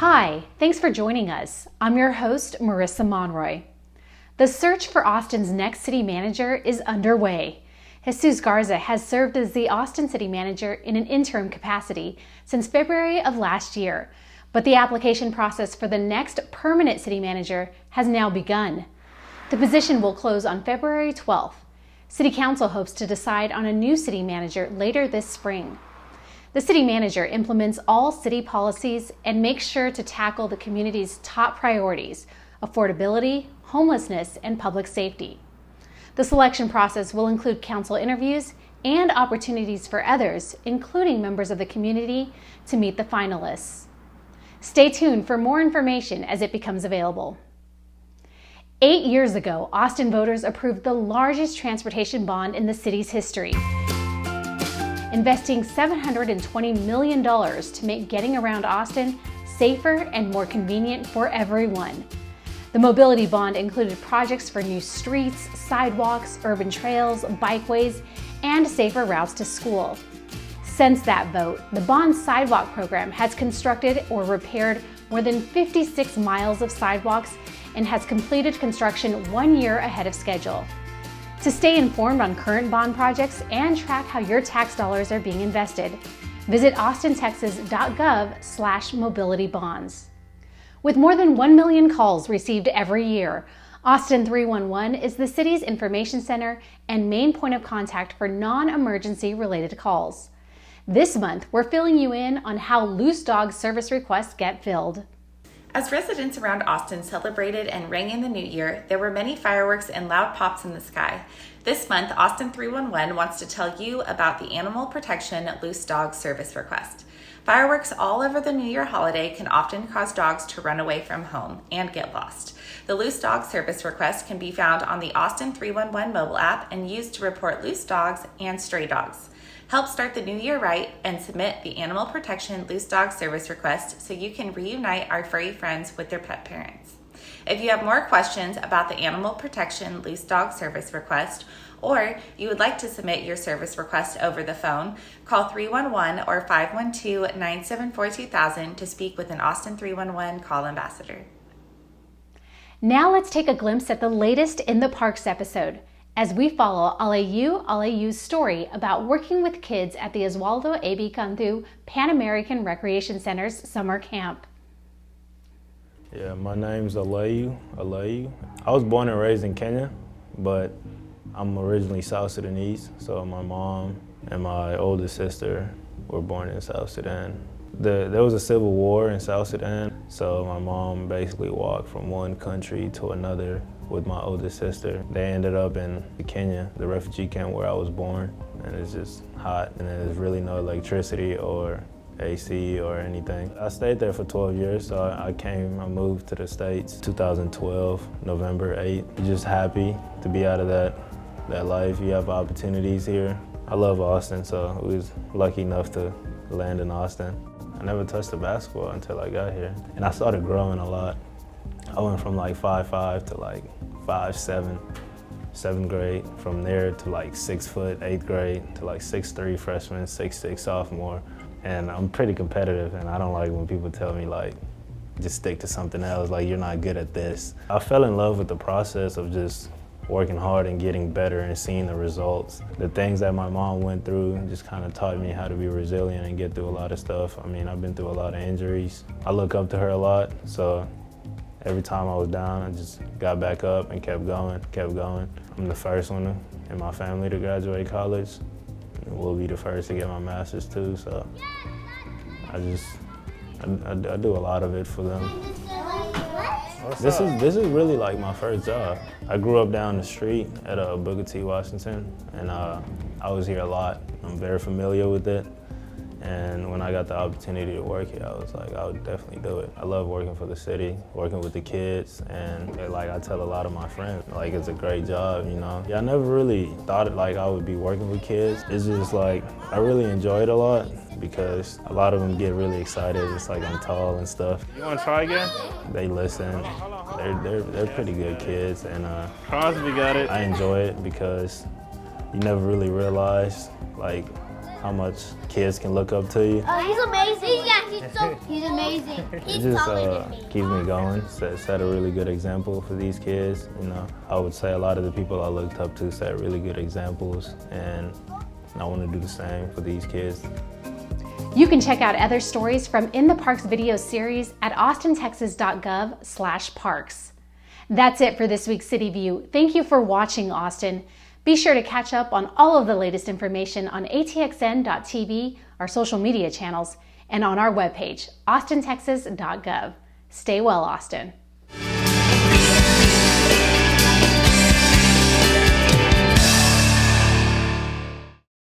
Hi, thanks for joining us. I'm your host, Marissa Monroy. The search for Austin's next city manager is underway. Jesus Garza has served as the Austin city manager in an interim capacity since February of last year, but the application process for the next permanent city manager has now begun. The position will close on February 12th. City Council hopes to decide on a new city manager later this spring. The city manager implements all city policies and makes sure to tackle the community's top priorities: affordability, homelessness, and public safety. The selection process will include council interviews and opportunities for others, including members of the community, to meet the finalists. Stay tuned for more information as it becomes available. 8 years ago, Austin voters approved the largest transportation bond in the city's history, investing $720 million to make getting around Austin safer and more convenient for everyone. The mobility bond included projects for new streets, sidewalks, urban trails, bikeways, and safer routes to school. Since that vote, the bond's Sidewalk Program has constructed or repaired more than 56 miles of sidewalks and has completed construction 1 year ahead of schedule. To stay informed on current bond projects and track how your tax dollars are being invested, visit austintexas.gov/mobilitybonds. With more than 1 million calls received every year, Austin 311 is the city's information center and main point of contact for non-emergency related calls. This month, we're filling you in on how loose dog service requests get filled. As residents around Austin celebrated and rang in the new year, there were many fireworks and loud pops in the sky. This month, Austin 311 wants to tell you about the Animal Protection Loose Dog Service Request. Fireworks all over the New Year holiday can often cause dogs to run away from home and get lost. The Loose Dog Service Request can be found on the Austin 311 mobile app and used to report loose dogs and stray dogs. Help start the new year right and submit the Animal Protection Loose Dog Service Request so you can reunite our furry friends with their pet parents. If you have more questions about the Animal Protection Loose Dog Service Request, or you would like to submit your service request over the phone, call 311 or 512-974-2000 to speak with an Austin 311 call ambassador. Now let's take a glimpse at the latest in the Parks episode, as we follow Alayu's story about working with kids at the Oswaldo A.B. Cantu Pan American Recreation Center's summer camp. Yeah, my name's Alayu. I was born and raised in Kenya, but I'm originally South Sudanese, so my mom and my oldest sister were born in South Sudan. There was a civil war in South Sudan, so my mom basically walked from one country to another with my oldest sister. They ended up in Kenya, the refugee camp where I was born, and it's just hot, and there's really no electricity or AC or anything. I stayed there for 12 years, so I moved to the States 2012, November 8th. Just happy to be out of that life. You have opportunities here. I love Austin, so I was lucky enough to land in Austin. I never touched a basketball until I got here, and I started growing a lot. I went from like 5'5" to like 5'7", 7th grade. From there to like 6 foot, 8th grade, to like 6'3" freshman, 6'6" sophomore. And I'm pretty competitive, and I don't like when people tell me like, just stick to something else, like you're not good at this. I fell in love with the process of just working hard and getting better and seeing the results. The things that my mom went through just kind of taught me how to be resilient and get through a lot of stuff. I mean, I've been through a lot of injuries. I look up to her a lot, so every time I was down, I just got back up and kept going. I'm the first one in my family to graduate college. We'll be the first to get my master's too, so I do a lot of it for them. This is really like my first job. I grew up down the street at Booker T. Washington, and I was here a lot. I'm very familiar with it. And when I got the opportunity to work here, I was like, I would definitely do it. I love working for the city, working with the kids, and like I tell a lot of my friends, like it's a great job, you know. Yeah, I never really thought like I would be working with kids. It's just like, I really enjoy it a lot because a lot of them get really excited. It's like I'm tall and stuff. You want to try again? They listen. They're pretty good kids, and Crosby got it. I enjoy it because you never really realize like how much kids can look up to you. He's amazing. Yeah, he's amazing. It just keeps me going, set a really good example for these kids. You know, I would say a lot of the people I looked up to set really good examples, and I want to do the same for these kids. You can check out other stories from In the Parks video series at austintexas.gov/parks. That's it for this week's City View. Thank you for watching, Austin. Be sure to catch up on all of the latest information on atxn.tv, our social media channels, and on our webpage, austintexas.gov. Stay well, Austin.